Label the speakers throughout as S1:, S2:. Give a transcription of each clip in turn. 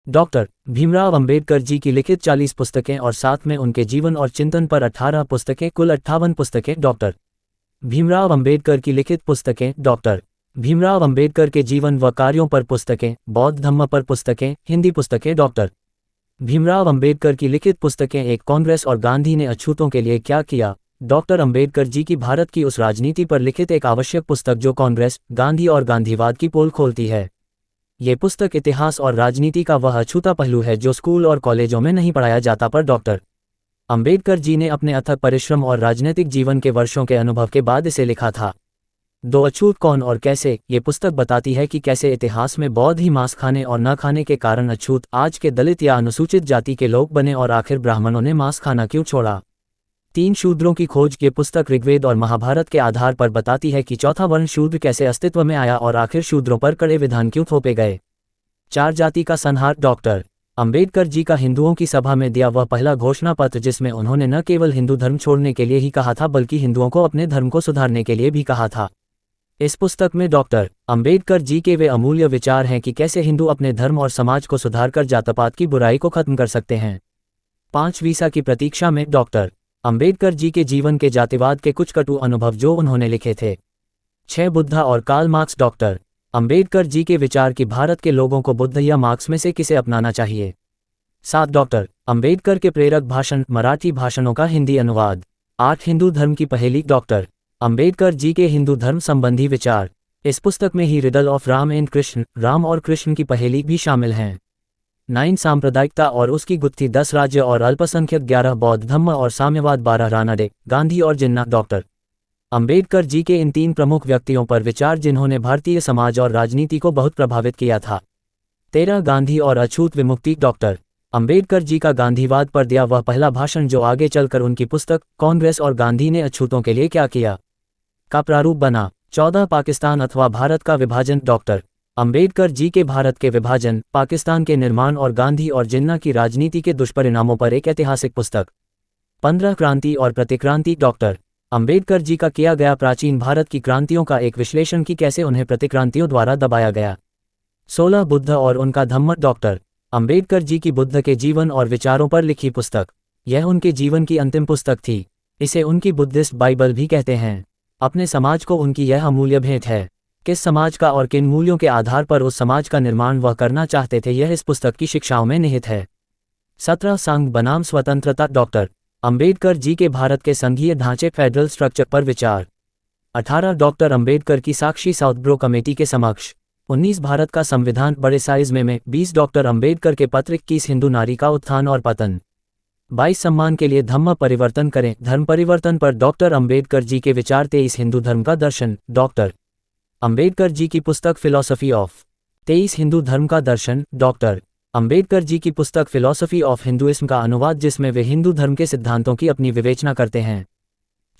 S1: Doctor Bhimrao Ambedkar ji की लिखित 40 पुस्तकें और साथ में उनके जीवन और चिंतन पर 18 पुस्तकें, कुल 58 पुस्तकें। डॉक्टर भीमराव अंबेडकर की लिखित पुस्तकें। डॉक्टर भीमराव अंबेडकर के जीवन व कार्यों पर पुस्तकें, बौद्ध धम्म पर पुस्तकें, हिंदी पुस्तकें। डॉक्टर भीमराव अंबेडकर की लिखित पुस्तकें। एक, कांग्रेस और गांधी ने अछूतों के लिए क्या किया। डॉक्टर अंबेडकर जी की भारत की उस राजनीति पर लिखित एक आवश्यक पुस्तक जो कांग्रेस, गांधी और गांधीवाद की पोल खोलती है। ये पुस्तक इतिहास और राजनीति का वह अछूता पहलू है जो स्कूल और कॉलेजों में नहीं पढ़ाया जाता, पर डॉक्टर अंबेडकर जी ने अपने अथक परिश्रम और राजनीतिक जीवन के वर्षों के अनुभव के बाद इसे लिखा था। दो, अछूत कौन और कैसे। ये पुस्तक बताती है कि कैसे इतिहास में बौद्ध ही मांस खाने और न खाने के कारण अछूत, आज के दलित या अनुसूचित जाति के लोग बने और आखिर ब्राह्मणों ने मांस खाना क्यों छोड़ा। 3, शूद्रों की खोज। ये पुस्तक ऋग्वेद और महाभारत के आधार पर बताती है कि चौथा वर्ण शूद्र कैसे अस्तित्व में आया और आखिर शूद्रों पर कड़े विधान क्यों थोपे गए। 4, जाति का संहार। डॉक्टर अंबेडकर जी का हिंदुओं की सभा में दिया वह पहला घोषणा पत्र जिसमें उन्होंने न केवल हिंदू धर्म छोड़ने के लिए ही कहा था बल्कि हिंदुओं को अपने धर्म को सुधारने के लिए भी कहा था। इस पुस्तक में डॉक्टर अंबेडकर जी के वे अमूल्य विचार हैं कि कैसे हिंदू अपने धर्म और समाज को सुधारकर जातपात की बुराई को खत्म कर सकते हैं। 5, वीसा की प्रतीक्षा में। डॉक्टर अंबेडकर जी के जीवन के जातिवाद के कुछ कटु अनुभव जो उन्होंने लिखे थे। 6, बुद्धा और कार्ल मार्क्स। डॉक्टर अंबेडकर जी के विचार कि भारत के लोगों को बुद्ध या मार्क्स में से किसे अपनाना चाहिए। 7, डॉक्टर अंबेडकर के प्रेरक भाषण, मराठी भाषणों का हिंदी अनुवाद। 8, हिंदू धर्म की पहेली। डॉक्टर अंबेडकर जी के हिंदू धर्म संबंधी विचार। इस पुस्तक में ही riddle of Ram and Krishna, Ram और कृष्ण की पहेली भी शामिल हैं। 9, सांप्रदायिकता और उसकी गुत्थी। 10, राज्य और अल्पसंख्यक। 11, बौद्ध धम्म और साम्यवाद। 12, रानाडे, गांधी और जिन्ना। डॉक्टर अंबेडकर जी के इन 3 प्रमुख व्यक्तियों पर विचार जिन्होंने भारतीय समाज और राजनीति को बहुत प्रभावित किया था। 13, गांधी और अछूत विमुक्ति। डॉक्टर अंबेडकर जी का गांधीवाद पर दिया वह पहला भाषण जो आगे चलकर उनकी पुस्तक कांग्रेस और गांधी ने अछूतों के लिए क्या किया का प्रारूप बना। 14, पाकिस्तान अथवा भारत का विभाजन। डॉक्टर अंबेडकर जी के भारत के विभाजन, पाकिस्तान के निर्माण और गांधी और जिन्ना की राजनीति के दुष्परिणामों पर एक ऐतिहासिक पुस्तक। 15, क्रांति और प्रतिक्रांति। डॉक्टर अंबेडकर जी का किया गया प्राचीन भारत की क्रांतियों का एक विश्लेषण कि कैसे उन्हें प्रतिक्रांतियों द्वारा दबाया गया। 16, बुद्ध और उनका धम्म। डॉक्टर अंबेडकर जी की बुद्ध के जीवन और विचारों पर लिखी पुस्तक। यह उनके जीवन की अंतिम पुस्तक थी। इसे उनकी बुद्धिस्ट बाइबल भी कहते हैं। अपने समाज को उनकी यह अमूल्य भेंट है। किस समाज का और किन मूल्यों के आधार पर उस समाज का निर्माण वह करना चाहते थे यह इस पुस्तक की शिक्षाओं में निहित है। 17, संघ बनाम स्वतंत्रता। डॉक्टर अंबेडकर जी के भारत के संघीय ढांचे फेडरल स्ट्रक्चर पर विचार। 18, डॉक्टर अंबेडकर की साक्षी साउथब्रो कमेटी के समक्ष। 19, भारत का संविधान बड़े साइज में। 20, डॉक्टर अंबेडकर के पत्र। 21, हिंदू नारी का उत्थान और पतन। 22, सम्मान के लिए धम्म परिवर्तन करें, धर्म परिवर्तन पर डॉक्टर अंबेडकर जी के विचार। 23, हिंदू धर्म का दर्शन। डॉक्टर अंबेडकर जी की पुस्तक फिलॉसफी ऑफ। 23, हिंदू धर्म का दर्शन। डॉक्टर अंबेडकर जी की पुस्तक फिलॉसफी ऑफ हिंदुइज्म का अनुवाद जिसमें वे हिंदू धर्म के सिद्धांतों की अपनी विवेचना करते हैं।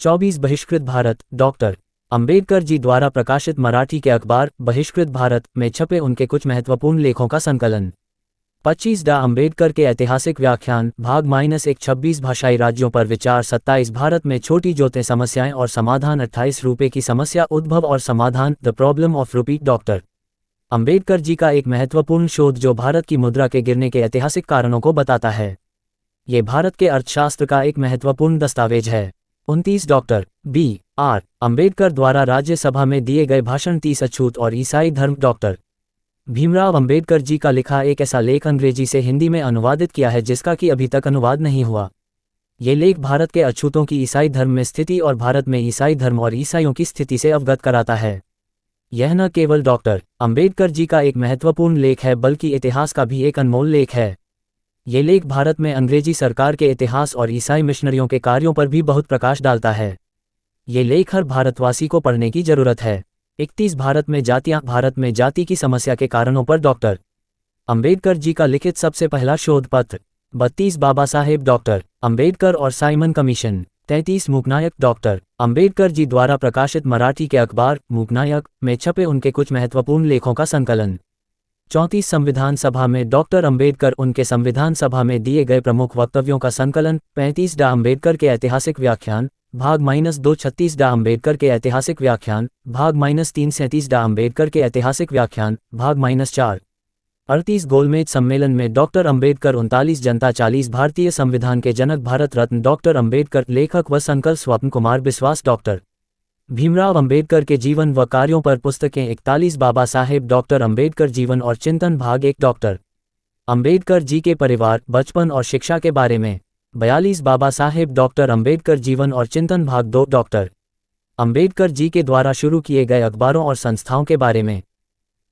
S1: 24, बहिष्कृत भारत। डॉक्टर अंबेडकर जी द्वारा प्रकाशित मराठी के अखबार बहिष्कृत भारत में छपे उनके कुछ महत्वपूर्ण लेखों का संकलन। 25, डा अंबेडकर के ऐतिहासिक व्याख्यान भाग -1 26 भाषाई राज्यों पर विचार। 27, भारत में छोटी जोतें समस्याएं और समाधान। 28, रुपये की समस्या, उद्भव और समाधान, the problem of rupee. Doctor Ambedkar ji का एक महत्वपूर्ण शोध जो भारत की मुद्रा के गिरने के ऐतिहासिक कारणों को बताता है। ये भारत के अर्थशास्त्र का एक महत्वपूर्ण दस्तावेज है। 29, डॉक्टर B.R. अंबेडकर द्वारा राज्यसभा में दिए गए भाषण। 30, अछूत और ईसाई धर्म। डॉक्टर भीमराव अंबेडकर जी का लिखा एक ऐसा लेख अंग्रेजी से हिंदी में अनुवादित किया है जिसका कि अभी तक अनुवाद नहीं हुआ। ये लेख भारत के अछूतों की ईसाई धर्म में स्थिति और भारत में ईसाई धर्म और ईसाइयों की स्थिति से अवगत कराता है। यह न केवल डॉक्टर अंबेडकर जी का एक महत्वपूर्ण लेख है बल्कि इतिहास का भी एक अनमोल लेख है। ये लेख भारत में अंग्रेजी सरकार के इतिहास और ईसाई मिशनरियों के कार्यों पर भी बहुत प्रकाश डालता है। ये लेख हर भारतवासी को पढ़ने की जरूरत है। 31, भारत में जातियां, भारत में जाति की समस्या के कारणों पर डॉक्टर अंबेडकर जी का लिखित सबसे पहला शोध पत्र। 32, बाबा साहेब डॉक्टर अंबेडकर और Simon Commission. 33, Mooknayak. Doctor Ambedkar ji द्वारा प्रकाशित मराठी के अखबार मूकनायक में छपे उनके कुछ महत्वपूर्ण लेखों का संकलन। 34, संविधान सभा में डॉक्टर अंबेडकर उनके संविधान सभा में दिए गए प्रमुख वक्तव्यों का संकलन। 35, डा अंबेडकर के ऐतिहासिक व्याख्यान भाग -2। 36, डा अंबेडकर के ऐतिहासिक व्याख्यान भाग -3। 37, डा अंबेडकर के ऐतिहासिक व्याख्यान भाग -4। 38 गोलमेज सम्मेलन में डॉक्टर अंबेडकर 39 जनता 40 भारतीय संविधान के जनक भारत रत्न डॉक्टर अंबेडकर लेखक व संकल्प स्वप्न कुमार बिस्वास डॉक्टर भीमराव अंबेडकर के जीवन व कार्यों पर पुस्तकें 41 बाबा साहेब डॉक्टर अंबेडकर जीवन और चिंतन भाग 1 डॉक्टर अंबेडकर जी के परिवार बचपन और शिक्षा के बारे में 42 बाबा साहेब डॉक्टर अंबेडकर जीवन और चिंतन भाग 2 डॉक्टर अंबेडकर जी के द्वारा शुरू किए गए अखबारों और संस्थाओं के बारे में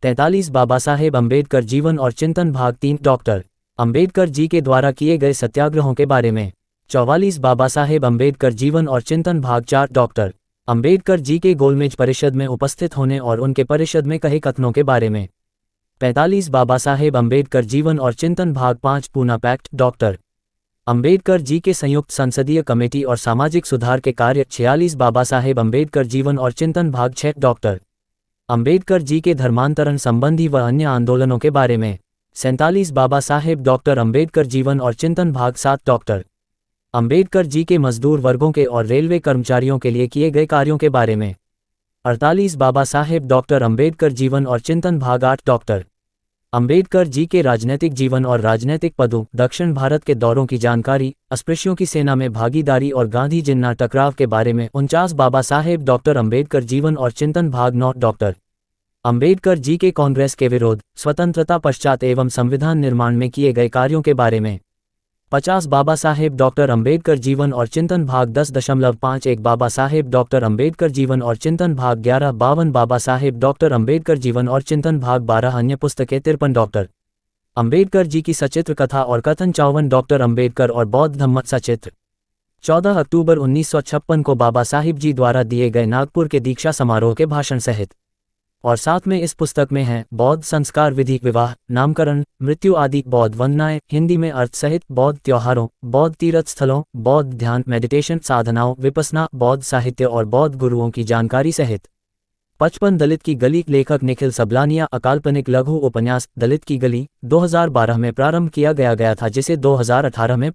S1: 43 बाबा साहेब अंबेडकर जीवन और चिंतन भाग 3 डॉक्टर अंबेडकर जी के द्वारा किए गए सत्याग्रहों के बारे में 44 बाबा साहेब अंबेडकर जीवन और चिंतन भाग 4 डॉक्टर अंबेडकर जी के गोलमेज परिषद में उपस्थित होने और उनके परिषद में कहे कथनों के बारे में 45 बाबा साहेब अंबेडकर जीवन और चिंतन भाग 5 पूना पैक्ट डॉक्टर अंबेडकर जी के संयुक्त संसदीय कमेटी और सामाजिक सुधार के कार्य 46 बाबा साहेब अंबेडकर जीवन और चिंतन भाग 6 डॉक्टर अंबेडकर जी के धर्मांतरण संबंधी व अन्य आंदोलनों के बारे में 47 बाबा साहेब डॉक्टर अंबेडकर जीवन और चिंतन भाग 7 डॉक्टर अंबेडकर जी के मजदूर वर्गों के और रेलवे कर्मचारियों के लिए किए गए कार्यों के बारे में 48 बाबा साहेब डॉक्टर अंबेडकर जीवन और चिंतन भाग 8 डॉक्टर अंबेडकर जी के राजनीतिक जीवन और राजनीतिक पदों दक्षिण भारत के दौरों की जानकारी अस्पृश्यों की सेना में भागीदारी और गांधी जिन्ना टकराव के बारे में 49 बाबा साहेब डॉक्टर अंबेडकर जीवन और चिंतन भाग 9 डॉक्टर अंबेडकर जी के कांग्रेस के विरोध स्वतंत्रता पश्चात एवं संविधान निर्माण में किए गए कार्यों के बारे में 50 बाबा साहेब डॉक्टर अंबेडकर जीवन और चिंतन भाग 10.51 बाबा साहेब डॉक्टर अंबेडकर जीवन और चिंतन भाग 11 52 बाबा साहेब डॉक्टर अंबेडकर जीवन और चिंतन भाग 12 अन्य पुस्तकें 53 डॉक्टर अंबेडकर जी की सचित्र कथा और कथन 54 डॉक्टर अंबेडकर और बौद्ध धम्म सचित्र 14 अक्टूबर 1956 को बाबा साहिब जी द्वारा दिए गए नागपुर के दीक्षा समारोह के भाषण सहित और साथ में इस पुस्तक में हैं बौद्ध संस्कार विधि विवाह नामकरण मृत्यु आदि बौद्ध वंदनाएं हिंदी में अर्थ सहित बौद्ध त्योहारों बौद्ध तीर्थ स्थलों बौद्ध ध्यान मेडिटेशन साधनाओं विपस्सना बौद्ध साहित्य और बौद्ध गुरुओं की जानकारी सहित 55 दलित की गली लेखक निखिल सबलानिया अकाल्पनिक लघु उपन्यास दलित की गली 2012 में प्रारंभ किया गया था जिसे 2018 में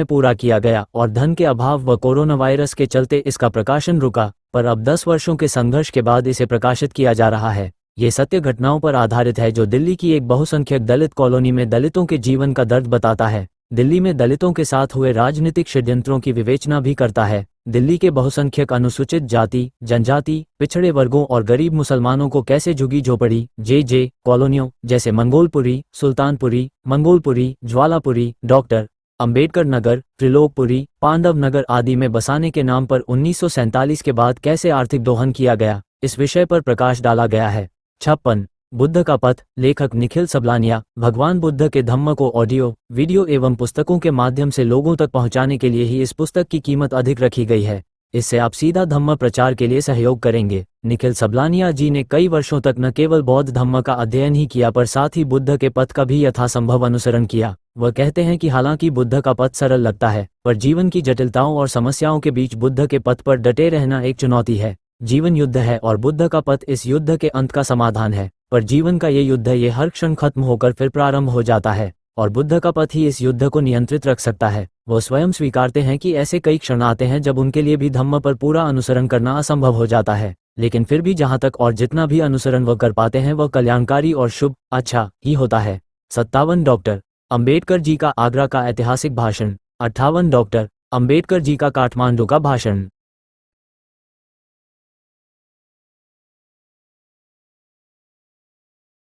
S1: पूरा किया गया और धन के अभाव व कोरोना वायरस के चलते इसका प्रकाशन रुका पर अब 10 वर्षों के संघर्ष के बाद इसे प्रकाशित किया जा रहा है। ये सत्य घटनाओं पर आधारित है जो दिल्ली की एक बहुसंख्यक दलित कॉलोनी में दलितों के जीवन का दर्द बताता है। दिल्ली में दलितों के साथ हुए राजनीतिक षड्यंत्रों की विवेचना भी करता है। दिल्ली के बहुसंख्यक अनुसूचित जाति जनजाति पिछड़े वर्गों और गरीब मुसलमानों को कैसे झुग्गी झोपड़ी जे कॉलोनियों जैसे मंगोलपुरी सुल्तानपुरी मंगोलपुरी ज्वालापुरी डॉक्टर अंबेडकर नगर त्रिलोकपुरी पांडव नगर आदि में बसाने के नाम पर 1947 के बाद कैसे आर्थिक दोहन किया गया इस विषय पर प्रकाश डाला गया है। 56 बुद्ध का पथ लेखक निखिल सबलानिया भगवान बुद्ध के धम्म को ऑडियो वीडियो एवं पुस्तकों के माध्यम से लोगों तक पहुंचाने के लिए ही इस पुस्तक की कीमत अधिक रखी गई है। इससे आप सीधा धम्म प्रचार के लिए सहयोग करेंगे। निखिल सबलानिया जी ने कई वर्षों तक न केवल बौद्ध धम्म का अध्ययन ही किया पर साथ ही बुद्ध के पथ का भी यथासंभव अनुसरण किया। वह कहते हैं कि हालांकि बुद्ध का पथ सरल लगता है पर जीवन की जटिलताओं और समस्याओं के बीच बुद्ध के पथ पर डटे रहना एक चुनौती है। जीवन युद्ध है और बुद्ध का पथ इस युद्ध के अंत का समाधान है पर जीवन का ये युद्ध ये हर क्षण खत्म होकर फिर प्रारंभ हो जाता है और बुद्ध का पथ ही इस युद्ध को नियंत्रित रख सकता है। वो स्वयं स्वीकारते हैं कि ऐसे कई क्षण आते हैं जब उनके लिए भी धम्म पर पूरा अनुसरण करना असंभव हो जाता है लेकिन फिर भी जहां तक और जितना भी अनुसरण वह कर पाते हैं वह कल्याणकारी और शुभ अच्छा ही होता है। 57 डॉक्टर अंबेडकर जी का आगरा का ऐतिहासिक भाषण 58 डॉक्टर अंबेडकर जी का काठमांडू का भाषण